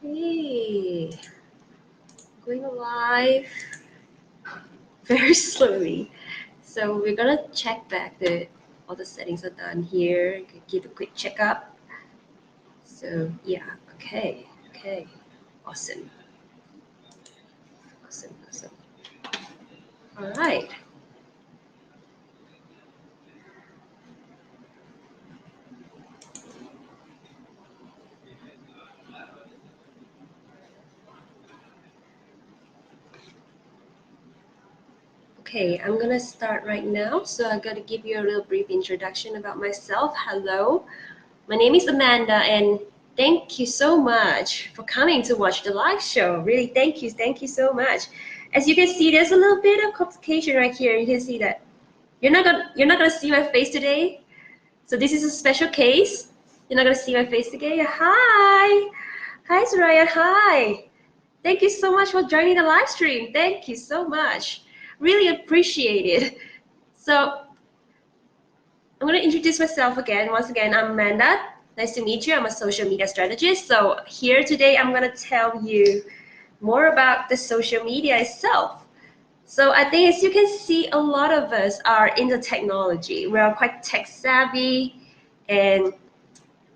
Hey, going live very slowly. So we're gonna check back that all the settings are done here. Give a quick checkup. So yeah, okay, awesome, awesome. All right. Okay, I'm gonna start right now. So I gotta give you a little brief introduction about myself. Hello, my name is Amanda, and thank you so much for coming to watch the live show. Really, thank you so much. As you can see, there's a little bit of complication right here. You can see that you're not gonna see my face today. So this is a special case. You're not gonna see my face today. Hi, Soraya. Hi. Thank you so much for joining the live stream. Thank you so much. Really appreciate it. So I'm going to introduce myself again. Once again, I'm Amanda. Nice to meet you. I'm a social media strategist. So here today, I'm going to tell you more about the social media itself. So I think as you can see, a lot of us are into technology. We are quite tech savvy, and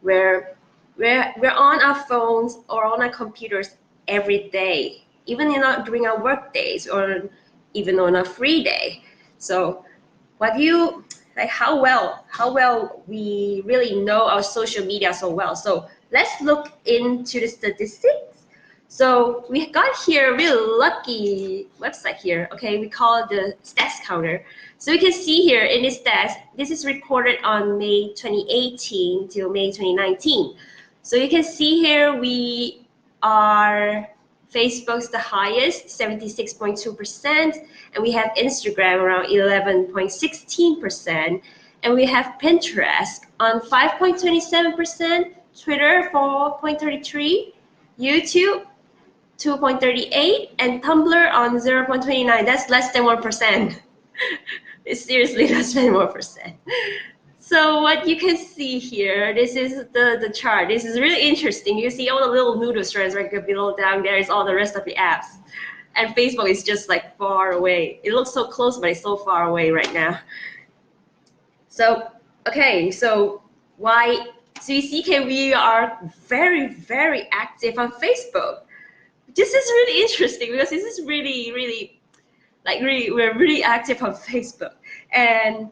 we're we're on our phones or on our computers every day, even during our work days or even on a free day. So what you like how well we really know our social media so well. So let's look into the statistics. So we got here a really lucky website here. Okay, we call it the stats counter. So you can see here in this stats, this is recorded on May 2018 till May 2019. So you can see here we are Facebook's the highest, 76.2%, and we have Instagram around 11.16%, and we have Pinterest on 5.27%, Twitter 4.33%, YouTube 2.38%, and Tumblr on 0.29%. That's less than 1%. It's seriously less than 1%. So what you can see here, this is the chart. This is really interesting. You see all the little noodle strands right below down there is all the rest of the apps. And Facebook is just like far away. It looks so close, but it's so far away right now. So, okay, so why? So you see, we are very active on Facebook. This is really interesting because this is really, we're really active on Facebook. And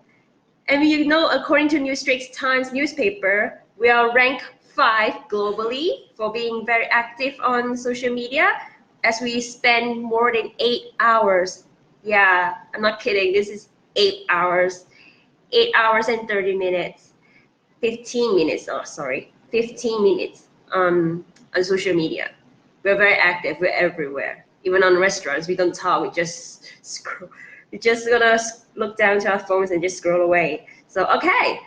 you know, according to New Straits Times newspaper, we are ranked 5 globally for being very active on social media, as we spend more than 8 hours. Yeah, I'm not kidding. This is 8 hours, 8 hours and 30 minutes, 15 minutes. Oh, sorry, 15 minutes on social media. We're very active. We're everywhere. Even on restaurants, we don't talk. We just scroll. We're just gonna look down to our phones and just scroll away. So okay,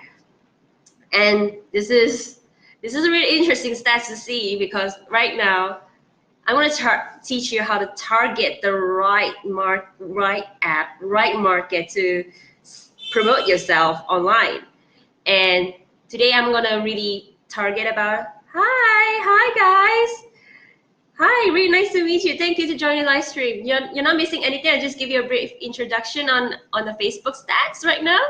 and this is a really interesting stats to see, because right now I want to teach you how to target the right app, right market to promote yourself online. And today I'm gonna really target about hi guys. Hi, really nice to meet you. Thank you to join the live stream. You're not missing anything. I'll just give you a brief introduction on the Facebook stats right now.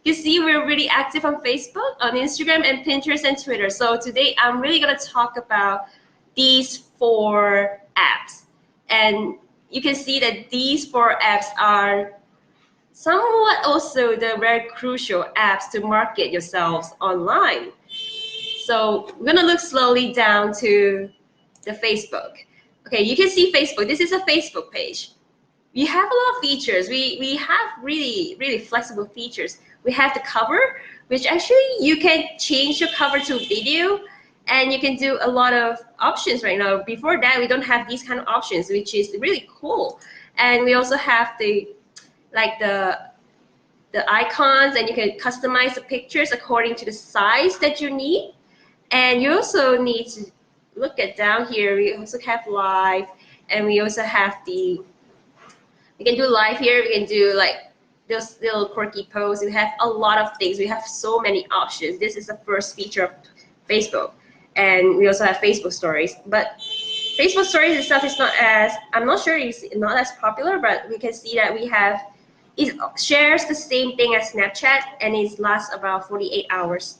You see, we're really active on Facebook, on Instagram, and Pinterest and Twitter. So today I'm really going to talk about these 4 apps. And you can see that these 4 apps are somewhat also the very crucial apps to market yourselves online. So we're going to look slowly down to the Facebook. Okay, you can see Facebook. This is a Facebook page. We have a lot of features. We have really flexible features. We have the cover, which actually you can change your cover to video, and you can do a lot of options right now. Before that, we don't have these kind of options, which is really cool. And we also have the icons, and you can customize the pictures according to the size that you need. And you also need to look at down here. We also have live, and we also have we can do live here. We can do like those little quirky posts. We have a lot of things. We have so many options. This is the first feature of Facebook, and we also have Facebook stories. But Facebook stories itself is not as, I'm not sure it's not as popular, but we can see that we have, it shares the same thing as Snapchat, and it lasts about 48 hours.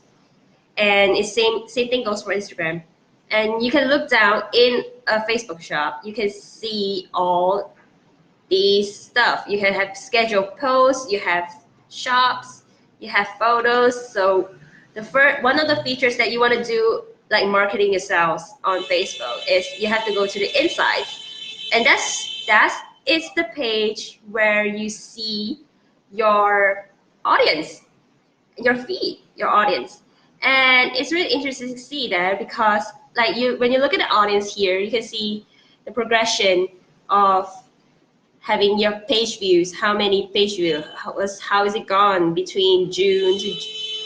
And it's same thing goes for Instagram. And you can look down in a Facebook shop, you can see all these stuff. You can have scheduled posts, you have shops, you have photos. So the first one of the features that you want to do, like marketing yourselves on Facebook, is you have to go to the insights, and that's it's the page where you see your audience, your feed, your audience. And it's really interesting to see that, because like when you look at the audience here, you can see the progression of having your page views, how many page views, how is it gone between June to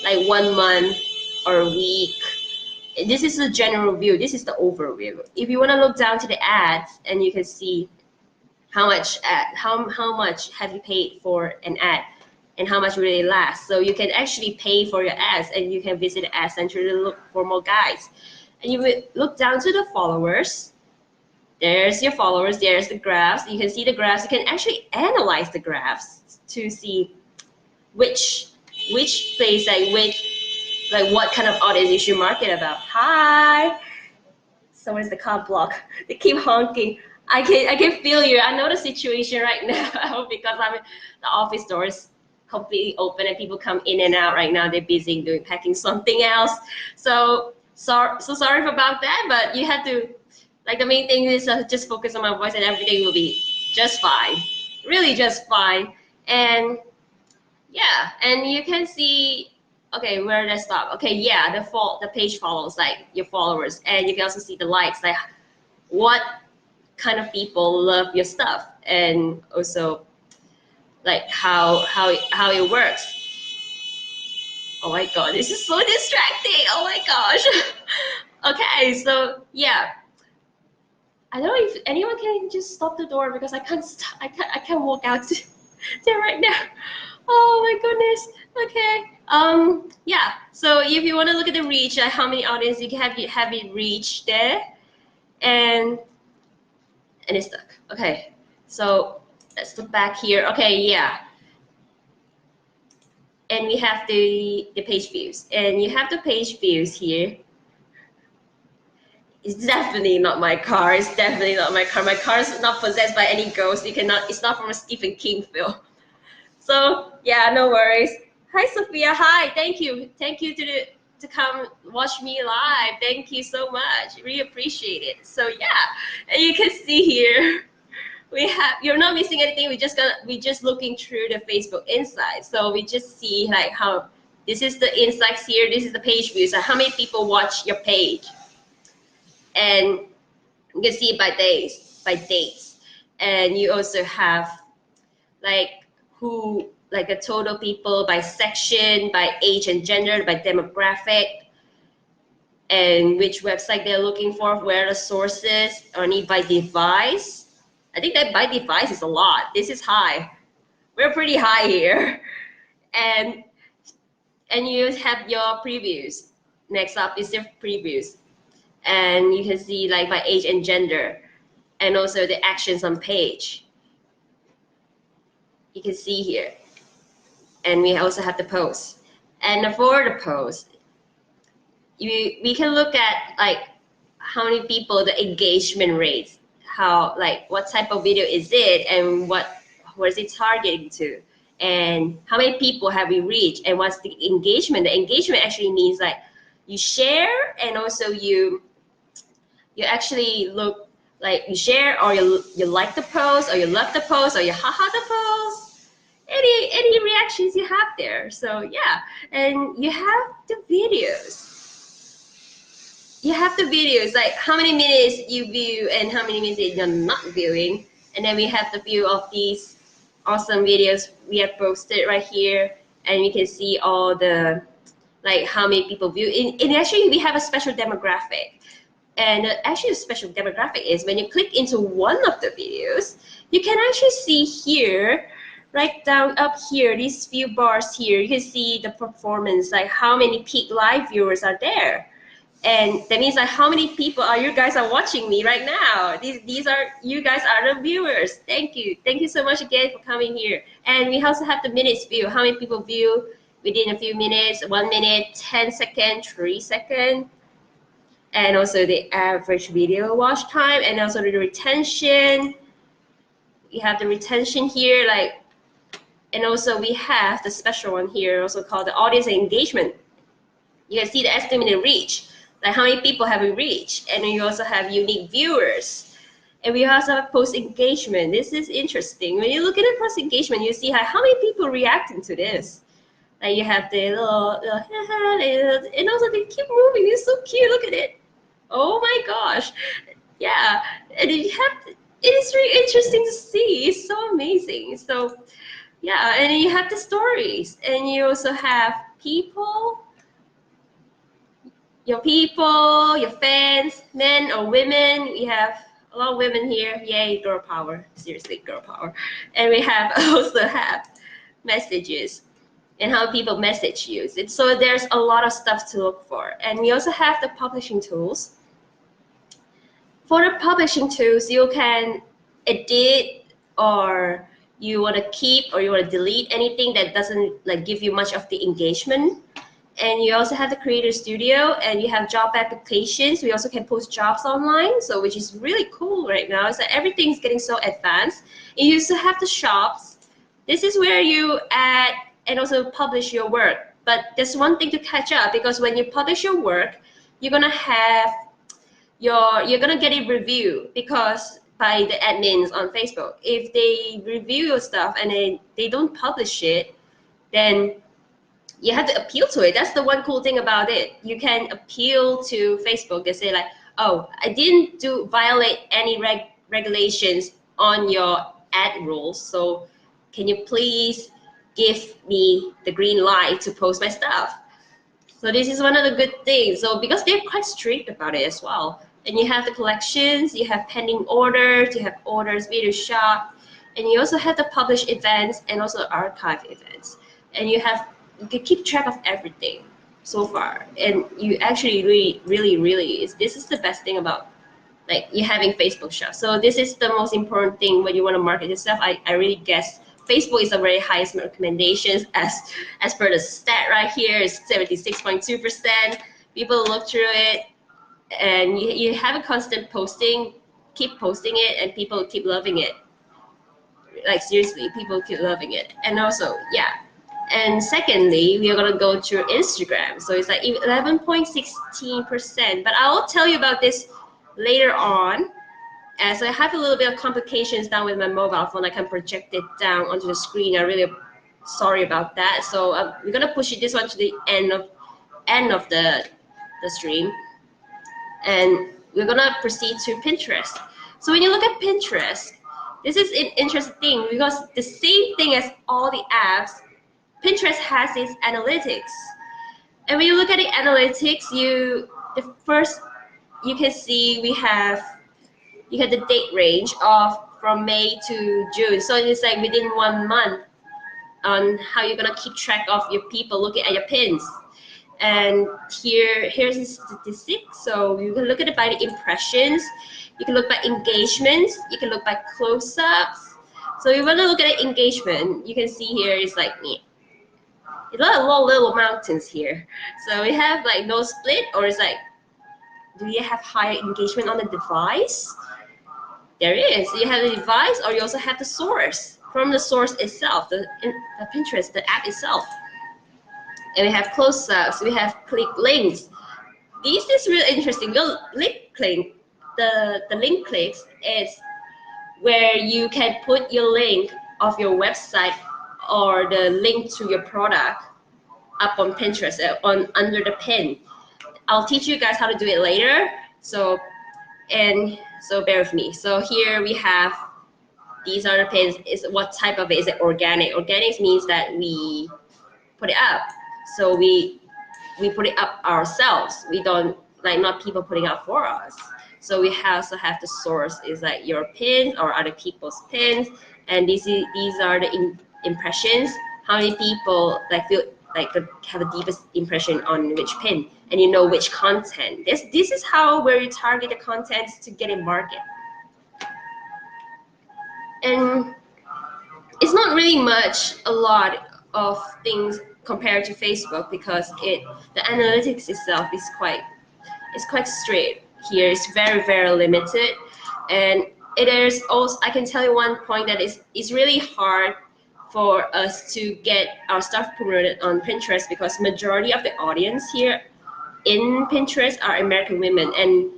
like 1 month or a week. This is the general view, this is the overview. If you want to look down to the ads, and you can see how much have you paid for an ad, and how much will it last. So you can actually pay for your ads, and you can visit the ad center to look for more guides. And you will look down to the followers. There's your followers, there's the graphs. You can see the graphs. You can actually analyze the graphs to see which place, like what kind of audience you should market about. Hi. Someone's the car block. They keep honking. I can feel you. I know the situation right now because the office doors completely open and people come in and out right now. They're busy doing packing something else. So sorry about that, but you have to, like, the main thing is just focus on my voice and everything will be just fine. Really just fine. And yeah, and you can see, okay, where did I stop? Okay, yeah, the page follows, like your followers, and you can also see the likes, like what kind of people love your stuff, and also like how it works. Oh my god, this is so distracting. Oh my gosh. Okay, so yeah, I don't know if anyone can just stop the door, because I can't walk out there right now. Oh my goodness. Okay. Yeah. So if you want to look at the reach, how many audience you can have it reach there, and it's stuck. Okay. So let's look back here. Okay. Yeah. And we have the page views, and you have the page views here. It's definitely not my car. It's definitely not my car. My car is not possessed by any ghost. You cannot. It's not from a Stephen King film. So yeah, no worries. Hi Sophia. Hi. Thank you. Thank you to come watch me live. Thank you so much. Really appreciate it. So yeah, and you can see here you're not missing anything. We just looking through the Facebook insights. So we just see like how this is the insights here. This is the page views. So how many people watch your page, and you can see it by dates, and you also have like a total people by section, by age and gender, by demographic, and which website they're looking for, where the sources, only by device. I think that by device is a lot. This is high. We're pretty high here. And you have your previews. Next up is your previews. And you can see like by age and gender, and also the actions on page. You can see here. And we also have the post. And for the post, we can look at like how many people, the engagement rates, how, like, what type of video is it, and what is it targeting to, and how many people have we reached, and what's the engagement. The engagement actually means like you share, and also you actually look, like you share, or you like the post, or you love the post, or you haha the post, any reactions you have there. So yeah, and you have the videos. You have the videos, like how many minutes you view and how many minutes you're not viewing. And then we have the view of these awesome videos we have posted right here, and we can see all the, like, how many people view. And actually we have a special demographic. And actually the special demographic is when you click into one of the videos, you can actually see here, right down up here, these few bars here, you can see the performance, like how many peak live viewers are there. And that means like how many people are you guys are watching me right now? These are you guys are the viewers. Thank you so much again for coming here. And we also have the minutes view. How many people view within a few minutes? 1 minute, 10 seconds, 3 seconds, and also the average video watch time, and also the retention. We have the retention here, like, and also we have the special one here, also called the audience engagement. You can see the estimated reach, like how many people have we reached, and then you also have unique viewers, and we also have post engagement. This is interesting. When you look at the post engagement, you see how many people reacting to this. Like you have the little and also they keep moving. It's so cute. Look at it. Oh my gosh, yeah. And you have it is really interesting to see. It's so amazing. So yeah, and then you have the stories, and you also have people, your fans, men or women. We have a lot of women here. Yay, girl power. Seriously, girl power. And we have also have messages and how people message you. So there's a lot of stuff to look for. And we also have the publishing tools. For the publishing tools, you can edit, or you want to keep or you want to delete anything that doesn't like give you much of the engagement. And you also have the creator studio, and you have job applications. We also can post jobs online, so which is really cool right now. So everything's getting so advanced. And you also have the shops. This is where you add and also publish your work. But there's one thing to catch up, because when you publish your work, you're gonna get a review, because by the admins on Facebook. If they review your stuff and they don't publish it, then you have to appeal to it. That's the one cool thing about it. You can appeal to Facebook and say like, oh, I didn't violate any regulations on your ad rules, so can you please give me the green light to post my stuff? So this is one of the good things. So because they're quite strict about it as well. And you have the collections, you have pending orders, you have orders, video shop, and you also have the published events and also archive events. And you can keep track of everything so far. And you actually really, this is the best thing about like you having Facebook shop. So this is the most important thing when you want to market yourself. I really guess Facebook is the very highest recommendations as per the stat right here is 76.2%. People look through it, and you have a constant posting, keep posting it, and people keep loving it. Like seriously, people keep loving it. And also, yeah. And secondly, we are gonna go to Instagram. So it's like 11.16%. But I will tell you about this later on, as I have a little bit of complications down with my mobile phone. I can project it down onto the screen. I'm really sorry about that. So we're gonna push this one to the end of the stream, and we're gonna proceed to Pinterest. So when you look at Pinterest, this is an interesting thing, because the same thing as all the apps, Pinterest has its analytics. And when you look at the analytics, you can see you have the date range of from May to June. So it's like within 1 month on how you're gonna keep track of your people looking at your pins. And here's the statistics. So you can look at it by the impressions, you can look by engagements, you can look by close-ups. So you want to look at the engagement, you can see here is like me. A lot of little mountains here. So we have like no split, or it's like, do you have higher engagement on the device? There is. You have the device, or you also have the source. From the source itself, the Pinterest, the app itself. And we have close-ups, we have click links. This is really interesting. The link click, the link clicks is where you can put your link of your website or the link to your product up on Pinterest under the pin. I'll teach you guys how to do it later. So bear with me. So here we have, these are the pins. Is what type of it? Is it organic? Organic means that we put it up. So we put it up ourselves. We don't like not people putting up for us. So we also have the source is like your pins or other people's pins, and these are the impressions. How many people like feel like have a deepest impression on which pin, and you know which content. This is how where you target the content to get in market. And it's not really a lot of things compared to Facebook, because the analytics itself is quite straight here. It's very limited, and it is also, I can tell you one point, that is really hard for us to get our stuff promoted on Pinterest, because majority of the audience here in Pinterest are American women, and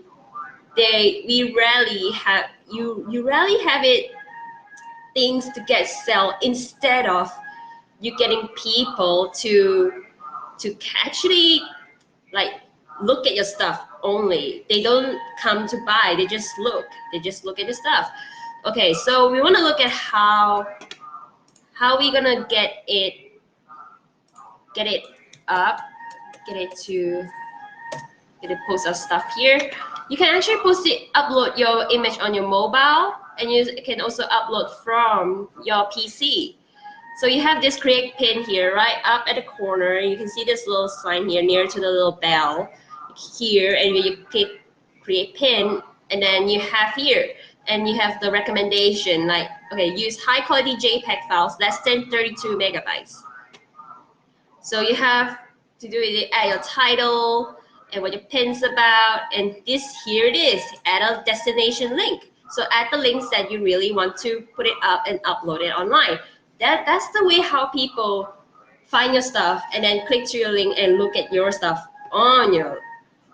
we rarely have you rarely have it things to get sell, instead of you getting people to actually like look at your stuff only. They don't come to buy, they just look at the stuff. Okay, so we want to look at how we gonna get it up, get it post our stuff here. You can actually upload your image on your mobile, and you can also upload from your PC. So you have this create pin here, right up at the corner. You can see this little sign here near to the little bell here, and you click create pin, and then you have here, and you have the recommendation, like, okay, use high quality JPEG files less than 32 megabytes. So you have to do it, add your title and what your pin's about, and here it is, add a destination link. So add the links that you really want to put it up and upload it online. That's the way how people find your stuff, and then click to your link and look at your stuff on your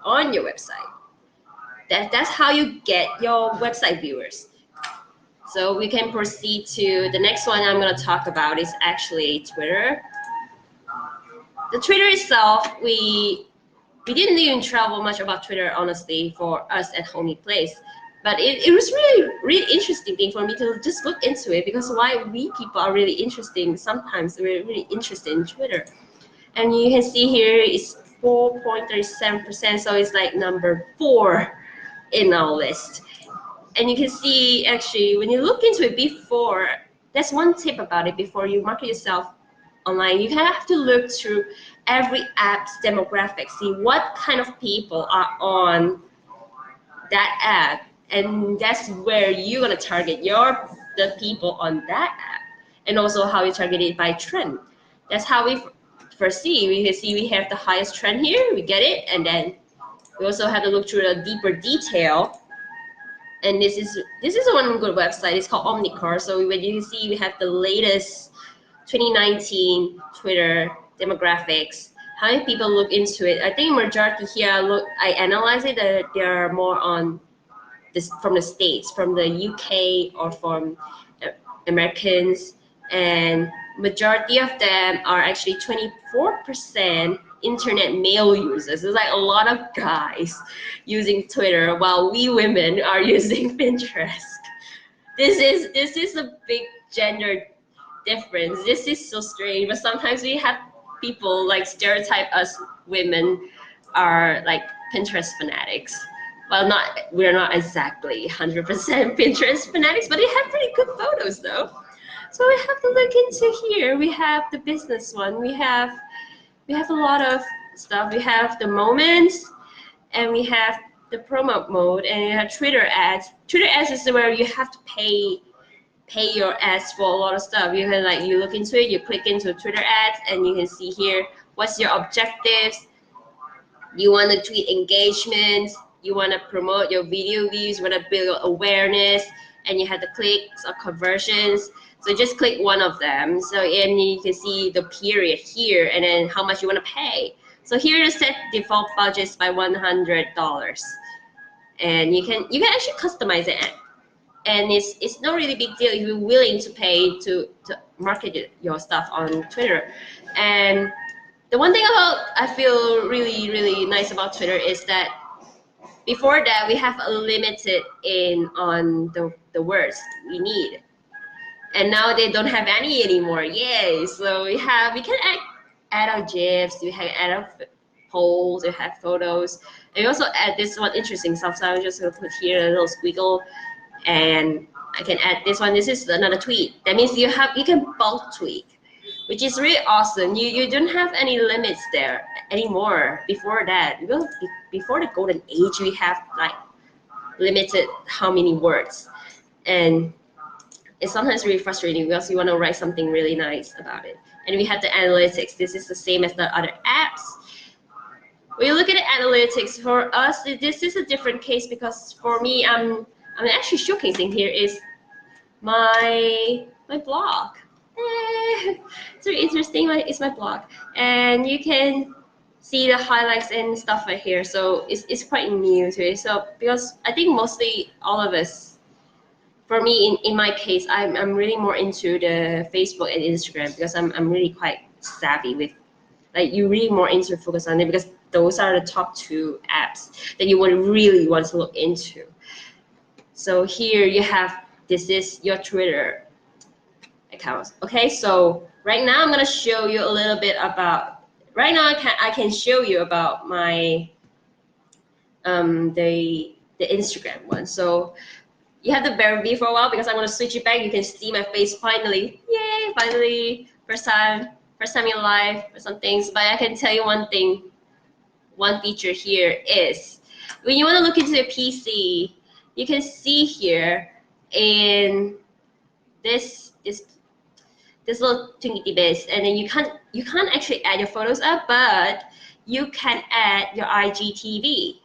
website. That's how you get your website viewers. So we can proceed to the next one I'm going to talk about is actually Twitter. The Twitter itself, we didn't even travel much about Twitter, honestly, for us at Homyplace. But it was really interesting thing for me to just look into it, because why we people are really interesting. Sometimes we're really interested in Twitter. And you can see here it's 4.37%, so it's like number 4 in our list. And you can see, actually, when you look into it before, that's one tip about it. Before you market yourself online, you have to look through every app's demographics, see what kind of people are on that app, and that's where you're going to target the people on that app, and also how you target it by trend. That's how we first see. We can see we have the highest trend here, we get it, and then we also have to look through a deeper detail. And this is one good website. It's called Omnicore. So when you see, we have the latest 2019 Twitter demographics. How many people look into it? I think majority here, I analyze it, that they are more on this from the States, from the UK, or from Americans, and majority of them are actually 24% internet male users. It's like a lot of guys using Twitter, while we women are using Pinterest. This is a big gender difference. This is so strange, but sometimes we have people like stereotype us women are like Pinterest fanatics. Well, we're not exactly 100% Pinterest fanatics, but they have pretty good photos though. So we have to look into here. We have the business one. We have a lot of stuff. We have the moments, and we have the promo mode, and we have Twitter ads. Twitter ads is where you have to pay your ads for a lot of stuff. You can you look into it, you click into Twitter ads, and you can see here what's your objectives. You want to tweet engagements, you want to promote your video views, you want to build awareness, and you have the clicks or conversions. So just click one of them. So and you can see the period here, and then how much you want to pay. So here to set default budgets by $100, and you can actually customize it. And it's not really big deal if you're willing to pay to market your stuff on Twitter. And the one thing I feel really nice about Twitter is that before that we have a limited on the words we need, and now they don't have any anymore. Yay! So we can add our GIFs, we can add our polls, we have photos, and we also add this one interesting stuff. So I'm just gonna put here a little squiggle, and I can add this one. This is another tweet. That means you can bulk tweet, which is really awesome. You don't have any limits there anymore. Before that, because before the golden age, we have like limited how many words, and it's sometimes really frustrating because you want to write something really nice about it. And we have the analytics. This is the same as the other apps. When you look at the analytics, for us, this is a different case because for me, I'm actually showcasing here is my blog. It's very interesting. It's my blog, and you can see the highlights and stuff right here. So it's quite new to it. So because I think mostly all of us, for me in my case, I'm really more into the Facebook and Instagram because I'm really quite savvy with, like, you really more into focus on it because those are the top 2 apps that you would really want to look into. So here you have, this is your Twitter account. Okay, so right now I'm gonna show you a little bit about, right now I can show you about my the Instagram one. So you have to bear with me for a while because I'm gonna switch it back. You can see my face finally. Yay, finally, first time in life or some things. But I can tell you one thing, one feature here is when you want to look into a PC, you can see here in this little thingy bits, and then you can't actually add your photos up, but you can add your IGTV.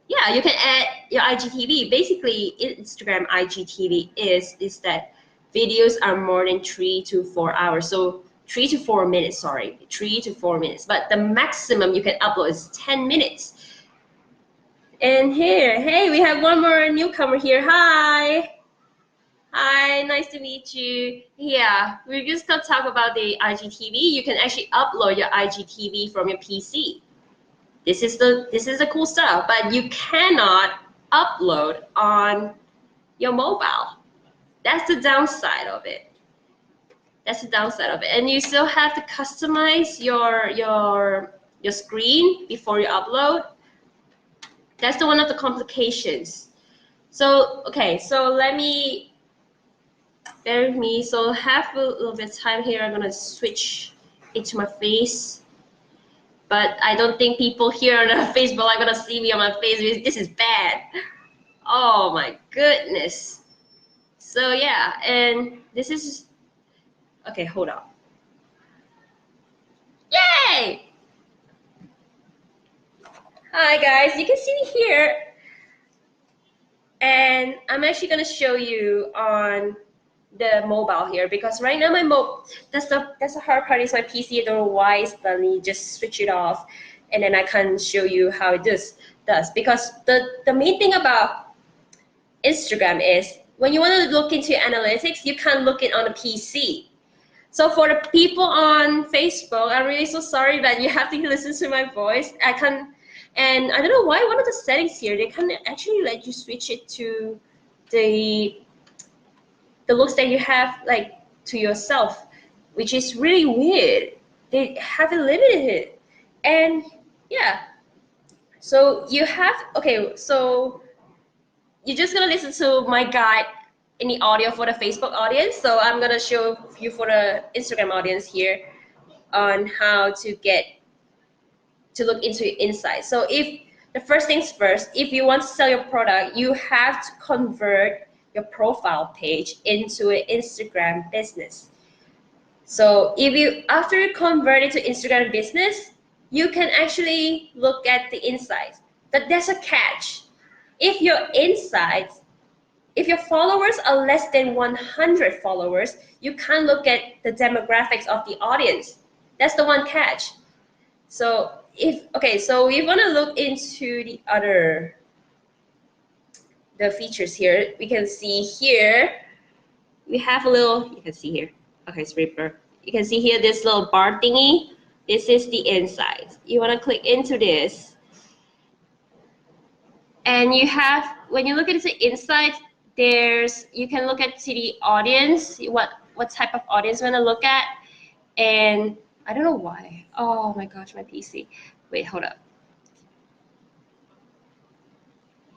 Yeah, you can add your IGTV. Basically, Instagram IGTV is that videos are more than 3 to 4 hours. So 3 to 4 minutes, sorry, 3 to 4 minutes. But the maximum you can upload is 10 minutes. And here, hey, we have one more newcomer here. Hi. Hi, nice to meet you. Yeah, we're just gonna talk about the IGTV. You can actually upload your IGTV from your PC. This is the cool stuff, but you cannot upload on your mobile. That's the downside of it. That's the downside of it. And you still have to customize your screen before you upload. That's one of the complications. So okay, so let me, bear with me. So have a little bit of time here. I'm gonna switch it to my face. But I don't think people here on the Facebook are gonna see me on my face. This is bad. Oh my goodness. So yeah, and this is, okay, hold on. Yay! Hi guys, you can see me here. And I'm actually gonna show you on the mobile here because right now my that's the hard part is my PC. I don't know why suddenly just switch it off, and then I can show you how it does because the main thing about Instagram is when you want to look into analytics, you can't look it on a PC. So for the people on Facebook, I'm really so sorry that you have to listen to my voice. And I don't know why one of the settings here, they can actually let you switch it to the looks that you have, like, to yourself, which is really weird. They haven't limited it. And yeah, so you have, okay, so you're just gonna listen to my guide in the audio for the Facebook audience. So I'm gonna show you for the Instagram audience here on how to get to look into your insights. So if the first things first, if you want to sell your product, you have to convert your profile page into an Instagram business. So if you, after you convert it to Instagram business, you can actually look at the insights. But there's a catch. If your insights, if your followers are less than 100 followers, you can't look at the demographics of the audience. That's the one catch. So so we want to look into the features here. We can see here, we have a little, you can see here. Okay, it's Reaper. You can see here this little bar thingy. This is the insights. You want to click into this. And you have, when you look into insights, you can look at the audience, what type of audience you want to look at. And I don't know why. Oh my gosh, my PC. Wait, hold up.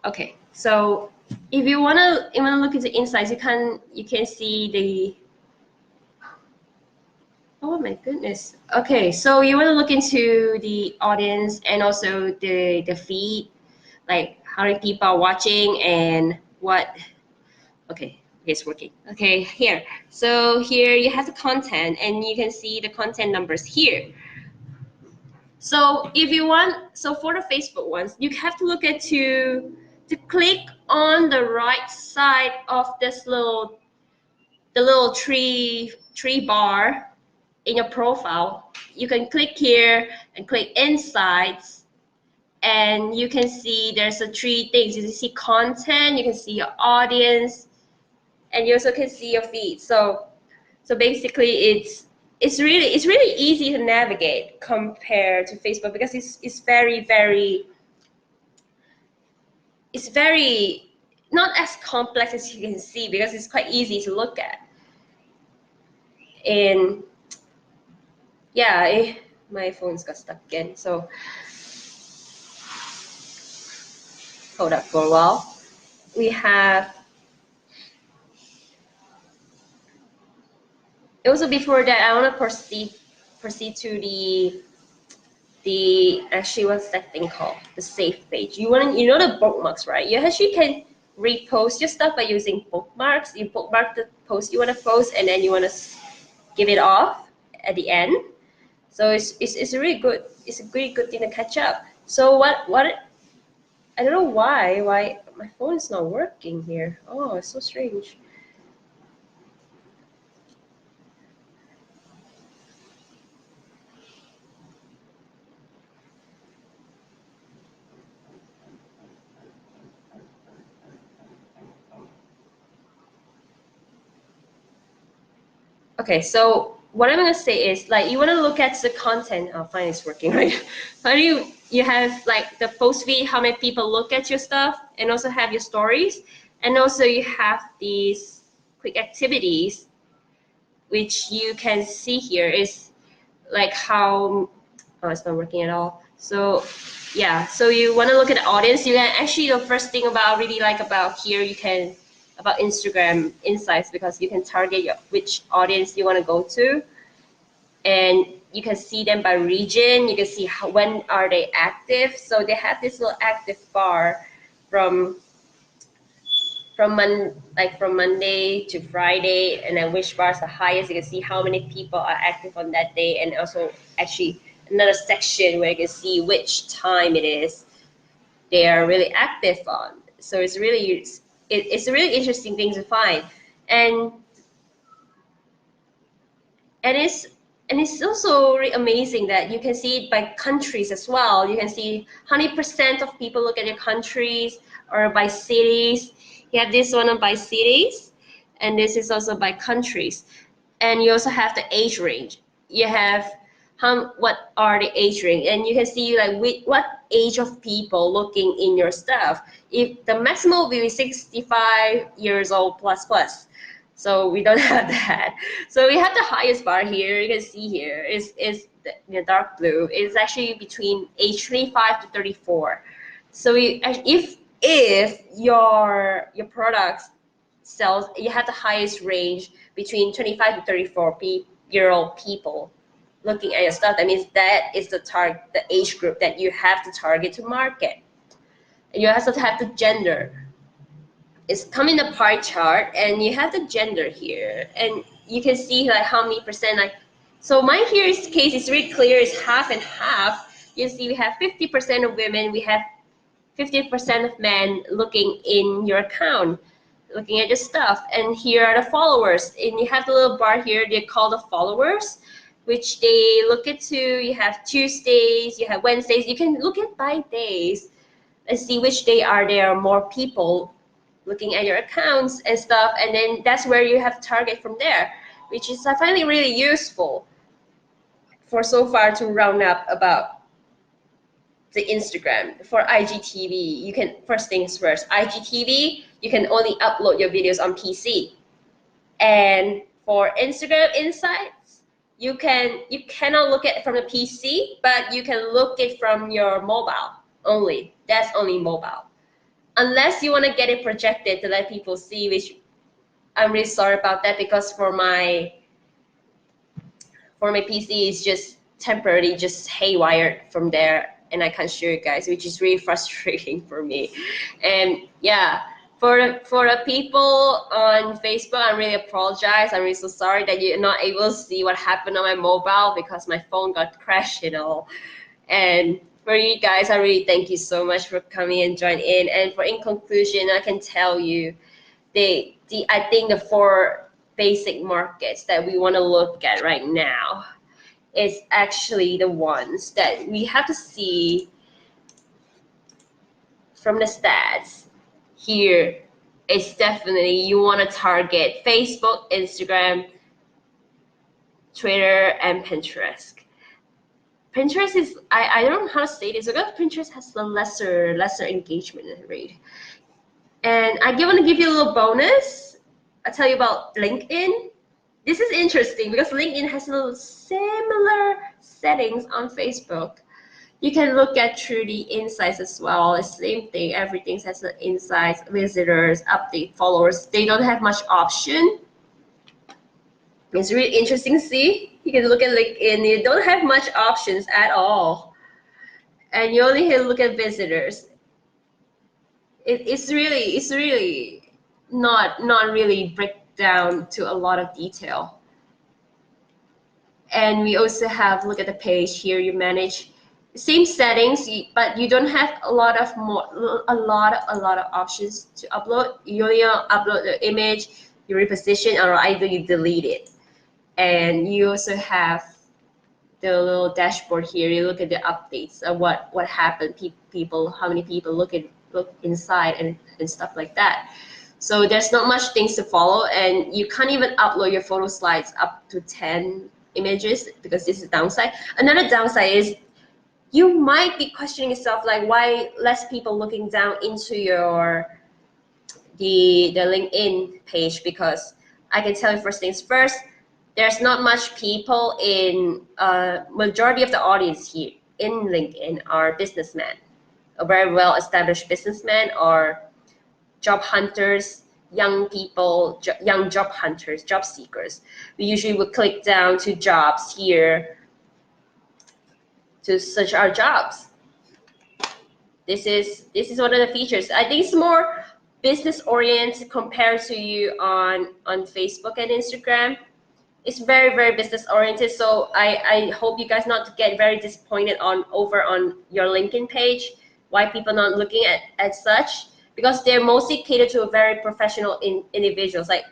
Okay, so if you wanna look into insights, you can see the, oh my goodness. Okay, so you want to look into the audience and also the feed, like how many people are watching and what. Okay, it's working. Okay, here. So here you have the content, and you can see the content numbers here. So if you want, so for the Facebook ones, you have to look at to click on the right side of this the little tree bar in your profile. You can click here and click insights, and you can see there's a three things. You can see content, you can see your audience, and you also can see your feed. So basically it's really easy to navigate compared to Facebook, because it's very not as complex as you can see, because it's quite easy to look at. And yeah, my phone's got stuck again, so hold up for a while. We have also, before that, I want to proceed to the actually, what's that thing called, the save page. You know the bookmarks, right? You actually can repost your stuff by using bookmarks. You bookmark the post you want to post, and then you want to give it off at the end. So it's a really good, it's a really good thing to catch up. So what I don't know why my phone is not working here. Oh, it's so strange. Okay, so what I'm gonna say is, like, you want to look at the content. Oh, fine, it's working, right? How do you have like the post feed, how many people look at your stuff, and also have your stories, and also you have these quick activities, which you can see here is like how. Oh, it's not working at all. So yeah, so you want to look at the audience. You can actually, the first thing about really like about here, you can about Instagram insights, because you can target which audience you want to go to, and you can see them by region. You can see when are they active. So they have this little active bar from from Monday to Friday, and then which bar is the highest. You can see how many people are active on that day, and also actually another section where you can see which time it is they are really active on. So it's a really interesting thing to find, and and it's and it's also really amazing that you can see it by countries as well. You can see 100% of people look at your countries, or by cities. You have this one by cities, and this is also by countries. And you also have the age range. You have what are the age range, and you can see like what age of people looking in your stuff. If the maximum will be 65 years old plus. So we don't have that. So we have the highest bar here. You can see here is the dark blue. It's actually between age 25 to 34. So if your products sells, you have the highest range between 25 to 34-year-old people looking at your stuff. That means that is the age group that you have to target to market. And you also have the gender. It's come in the pie chart, and you have the gender here, and you can see like how many percent. Like, so mine here is case is really clear. It's half and half. You see, we have 50% of women. We have 50% of men looking in your account, looking at your stuff. And here are the followers. And you have the little bar here. They call the followers, which they look into. You have Tuesdays. You have Wednesdays. You can look at by days and see which day there are more people looking at your accounts and stuff, and then that's where you have target from there, which is I find it really useful for so far to round up about the Instagram. For IGTV, you can, first things first, IGTV, you can only upload your videos on PC. And for Instagram Insights, you cannot look at it from the PC, but you can look it from your mobile only. That's only mobile. Unless you want to get it projected to let people see, which I'm really sorry about that, because for my for my PC is just temporarily just haywire from there, and I can't show you guys, which is really frustrating for me. And yeah, for the people on Facebook, I really apologize. I'm really so sorry that you're not able to see what happened on my mobile because my phone got crashed and all. And for you guys, I really thank you so much for coming and join in. And for in conclusion, I can tell you I think the four basic markets that we want to look at right now is actually the ones that we have to see from the stats here. It's definitely you want to target Facebook, Instagram, Twitter, and Pinterest. Pinterest is I don't know how to say this because Pinterest has a lesser engagement rate. And I want to give you a little bonus. I'll tell you about LinkedIn. This is interesting because LinkedIn has a little similar settings on Facebook. You can look at through the insights as well. It's the same thing. Everything has the insights, visitors, update, followers. They don't have much option. It's really interesting to see. You can look at LinkedIn. You don't have much options at all. And you only can look at visitors. It's really not really break down to a lot of detail. And we also have look at the page here. You manage same settings, but you don't have a lot of options to upload. You only upload the image, you reposition, or either you delete it. And you also have the little dashboard here. You look at the updates of what happened, people, how many people look inside and stuff like that. So there's not much things to follow, and you can't even upload your photo slides up to 10 images because this is downside. Another downside is you might be questioning yourself like why less people looking down into the LinkedIn page, because I can tell you first things first, there's not much people in majority of the audience here in LinkedIn are businessmen, a very well established businessmen or job hunters, young people, young job hunters, job seekers. We usually would click down to jobs here to search our jobs. This is one of the features. I think it's more business oriented compared to you on Facebook and Instagram. It's very business oriented. So I hope you guys not to get very disappointed over on your LinkedIn page. Why people not looking at such? Because they're mostly catered to a very professional individuals, like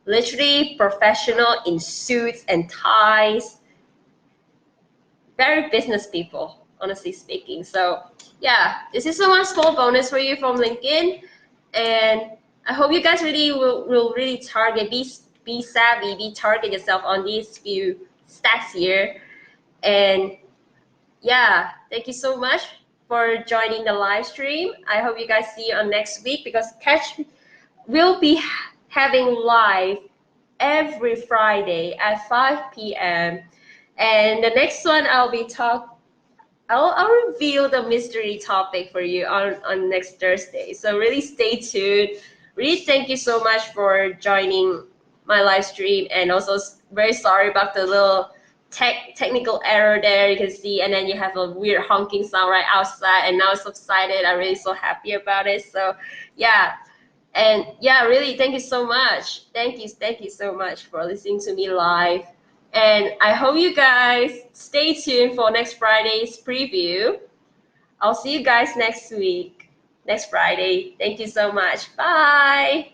literally professional in suits and ties, very business people, honestly speaking. So yeah, this is one small bonus for you from LinkedIn, and I hope you guys really will really target, be savvy, target yourself on these few stats here. And yeah, thank you so much for joining the live stream. I hope you guys see you on next week, because Catch will be having live every Friday at 5 p.m. And the next one I'll reveal the mystery topic for you on next Thursday. So really stay tuned. Really thank you so much for joining my live stream, and also very sorry about the little technical error there you can see, and then you have a weird honking sound right outside, and now it's subsided. I'm really so happy about it. So yeah, and yeah, really thank you so much. Thank you so much for listening to me live, and I hope you guys stay tuned for next Friday's preview. I'll see you guys next week, next Friday. Thank you so much. Bye.